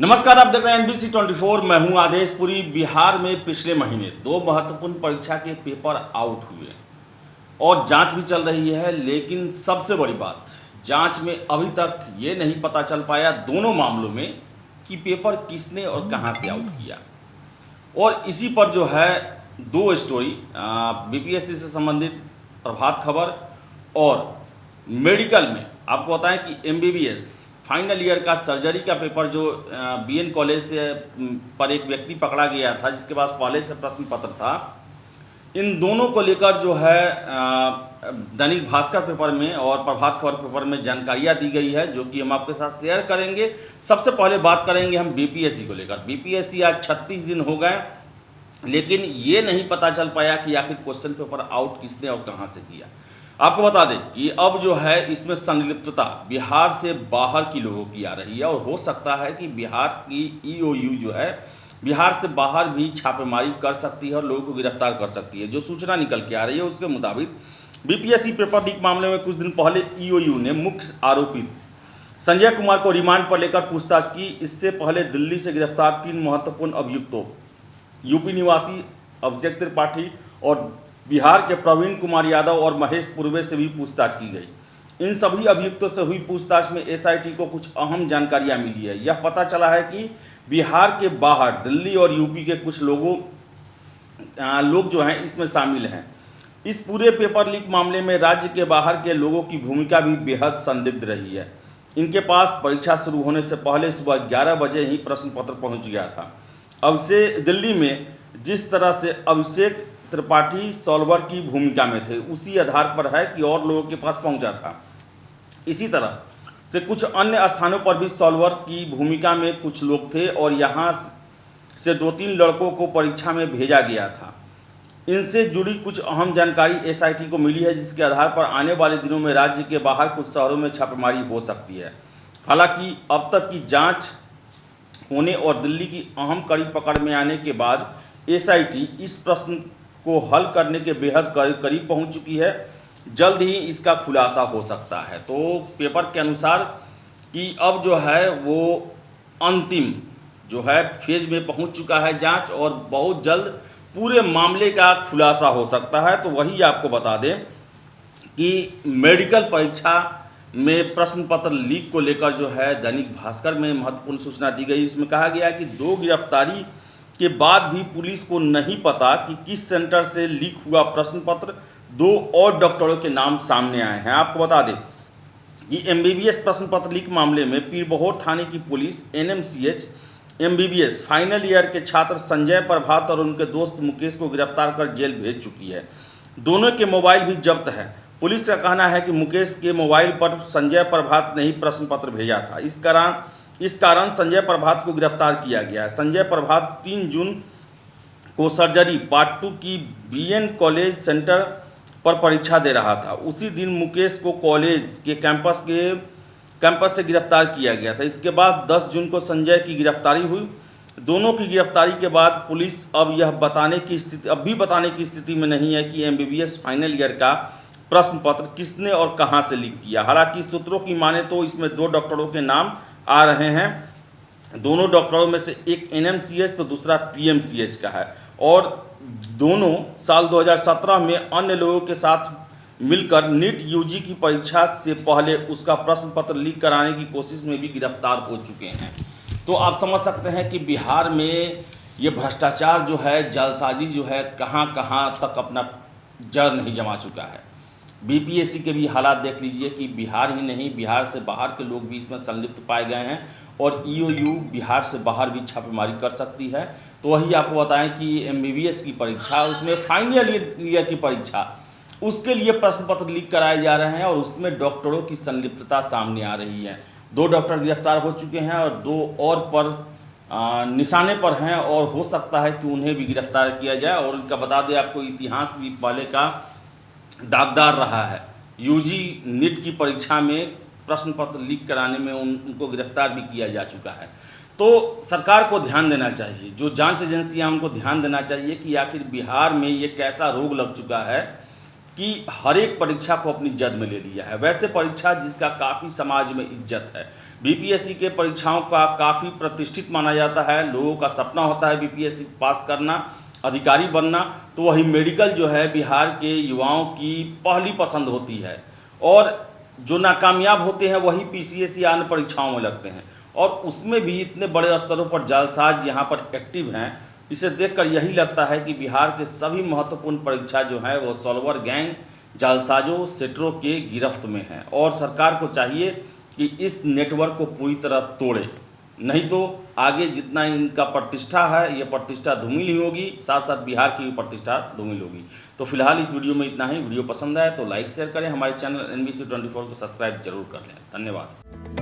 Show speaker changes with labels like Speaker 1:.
Speaker 1: नमस्कार, आप देख रहे हैं NBC 24। मैं हूं आदेशपुरी। बिहार में पिछले महीने दो महत्वपूर्ण परीक्षा के पेपर आउट हुए और जांच भी चल रही है। लेकिन सबसे बड़ी बात, जांच में अभी तक ये नहीं पता चल पाया दोनों मामलों में कि पेपर किसने और कहां से आउट किया। और इसी पर जो है दो स्टोरी BPSC से संबंधित प्रभात खबर और मेडिकल में आपको बताएं कि MBBS फाइनल ईयर का सर्जरी का पेपर जो BN कॉलेज से पर एक व्यक्ति पकड़ा गया था, जिसके पास पहले से प्रश्न पत्र था, इन दोनों को लेकर जो है दैनिक भास्कर पेपर में और प्रभात खबर पेपर में जानकारियां दी गई है, जो कि हम आपके साथ शेयर करेंगे। सबसे पहले बात करेंगे हम BPSC को लेकर। BPSC आज 36 दिन हो गए, लेकिन ये नहीं पता चल पाया कि आखिर क्वेश्चन पेपर आउट किसने और कहां से किया। आपको बता दें कि अब जो है इसमें संलिप्तता बिहार से बाहर की लोगों की आ रही है और हो सकता है कि बिहार की EOU जो है बिहार से बाहर भी छापेमारी कर सकती है और लोगों को गिरफ्तार कर सकती है। जो सूचना निकल के आ रही है उसके मुताबिक BPSC पेपर लीक मामले में कुछ दिन पहले EOU ने मुख्य आरोपित संजय कुमार को रिमांड पर लेकर पूछताछ की। इससे पहले दिल्ली से गिरफ्तार 3 महत्वपूर्ण अभियुक्तों यूपी निवासी अभिषेक त्रिपाठी और बिहार के प्रवीण कुमार यादव और महेश पूर्वे से भी पूछताछ की गई। इन सभी अभियुक्तों से हुई पूछताछ में SIT को कुछ अहम जानकारियां मिली है। यह पता चला है कि बिहार के बाहर दिल्ली और यूपी के कुछ लोग जो हैं इसमें शामिल हैं। इस पूरे पेपर लीक मामले में राज्य के बाहर के लोगों की भूमिका भी बेहद संदिग्ध रही है। इनके पास परीक्षा शुरू होने से पहले सुबह 11 बजे ही प्रश्न पत्र पहुँच गया था। अब से दिल्ली में जिस तरह से अभिषेक त्रिपाठी सॉल्वर की भूमिका में थे, उसी आधार पर है कि और लोगों के पास पहुंचा था। इसी तरह से कुछ अन्य स्थानों पर भी सॉल्वर की भूमिका में कुछ लोग थे और यहां से 2-3 लड़कों को परीक्षा में भेजा गया था। इनसे जुड़ी कुछ अहम जानकारी SIT को मिली है, जिसके आधार पर आने वाले दिनों में राज्य के बाहर कुछ शहरों में छापेमारी हो सकती है। हालांकि अब तक की जाँच होने और दिल्ली की अहम कड़ी पकड़ में आने के बाद SIT इस प्रश्न को हल करने के बेहद करीब पहुंच चुकी है। जल्द ही इसका खुलासा हो सकता है। तो पेपर के अनुसार कि अब जो है वो अंतिम जो है फेज में पहुंच चुका है जांच, और बहुत जल्द पूरे मामले का खुलासा हो सकता है। तो वही आपको बता दें कि मेडिकल परीक्षा में प्रश्न पत्र लीक को लेकर जो है दैनिक भास्कर में महत्वपूर्ण सूचना दी गई। इसमें कहा गया कि 2 गिरफ्तारी के बाद भी पुलिस को नहीं पता कि किस सेंटर से लीक हुआ प्रश्न पत्र। 2 और डॉक्टरों के नाम सामने आए हैं। आपको बता दें कि MBBS प्रश्न पत्र लीक मामले में पीरबहोर थाने की police NMCH MBBS final year के छात्र संजय प्रभात और उनके दोस्त मुकेश को गिरफ्तार कर जेल भेज चुकी है। दोनों के मोबाइल भी जब्त है। पुलिस का कहना है कि मुकेश के मोबाइल पर संजय प्रभात ने ही प्रश्न पत्र भेजा था। इस कारण संजय प्रभात को गिरफ्तार किया गया है। संजय प्रभात 3 जून को सर्जरी पार्ट 2 की BN कॉलेज सेंटर पर परीक्षा दे रहा था। उसी दिन मुकेश को कॉलेज के कैंपस से गिरफ्तार किया गया था। इसके बाद 10 जून को संजय की गिरफ्तारी हुई। दोनों की गिरफ्तारी के बाद पुलिस अब बताने की स्थिति में नहीं है कि MBBS फाइनल ईयर का प्रश्न पत्र किसने और कहां से लीक किया। हालांकि सूत्रों की माने तो इसमें 2 डॉक्टरों के नाम आ रहे हैं। दोनों डॉक्टरों में से एक NMCH तो दूसरा PMCH का है, और दोनों साल 2017 में अन्य लोगों के साथ मिलकर NEET UG की परीक्षा से पहले उसका प्रश्न पत्र लीक कराने की कोशिश में भी गिरफ्तार हो चुके हैं। तो आप समझ सकते हैं कि बिहार में ये भ्रष्टाचार जो है, जालसाजी जो है, कहां कहां तक अपना जड़ नहीं जमा चुका है। BPSC के भी हालात देख लीजिए कि बिहार ही नहीं, बिहार से बाहर के लोग भी इसमें संलिप्त पाए गए हैं और EOU बिहार से बाहर भी छापेमारी कर सकती है। तो वही आपको बताएं कि MBBS की परीक्षा, उसमें फाइनल ईयर की परीक्षा, उसके लिए प्रश्न पत्र लीक कराए जा रहे हैं और उसमें डॉक्टरों की संलिप्तता सामने आ रही है। 2 डॉक्टर गिरफ्तार हो चुके हैं और 2 और पर निशाने पर हैं, और हो सकता है कि उन्हें भी गिरफ्तार किया जाए। और उनका बता दें आपको, इतिहास भी पहले का दागदार रहा है। UG NEET की परीक्षा में प्रश्न पत्र लीक कराने में उनको गिरफ्तार भी किया जा चुका है। तो सरकार को ध्यान देना चाहिए, जो जांच एजेंसियां, उनको ध्यान देना चाहिए कि आखिर बिहार में ये कैसा रोग लग चुका है कि हर एक परीक्षा को अपनी जद में ले लिया है। वैसे परीक्षा जिसका काफ़ी समाज में इज्जत है, बीपीएससी के परीक्षाओं का काफ़ी प्रतिष्ठित माना जाता है। लोगों का सपना होता है बीपीएससी पास करना, अधिकारी बनना, तो वही मेडिकल जो है बिहार के युवाओं की पहली पसंद होती है। और जो नाकामयाब होते हैं वही पीसीएस या अन्य परीक्षाओं में लगते हैं, और उसमें भी इतने बड़े स्तरों पर जालसाज यहाँ पर एक्टिव हैं। इसे देखकर यही लगता है कि बिहार के सभी महत्वपूर्ण परीक्षा जो है वो सॉल्वर गैंग, जालसाजों, सेटरों के गिरफ्त में हैं, और सरकार को चाहिए कि इस नेटवर्क को पूरी तरह तोड़े, नहीं तो आगे जितना इनका प्रतिष्ठा है ये प्रतिष्ठा धूमिल ही होगी, साथ साथ बिहार की भी प्रतिष्ठा धूमिल होगी। तो फिलहाल इस वीडियो में इतना ही। वीडियो पसंद आए तो लाइक शेयर करें, हमारे चैनल NBC 24 को सब्सक्राइब जरूर कर लें। धन्यवाद।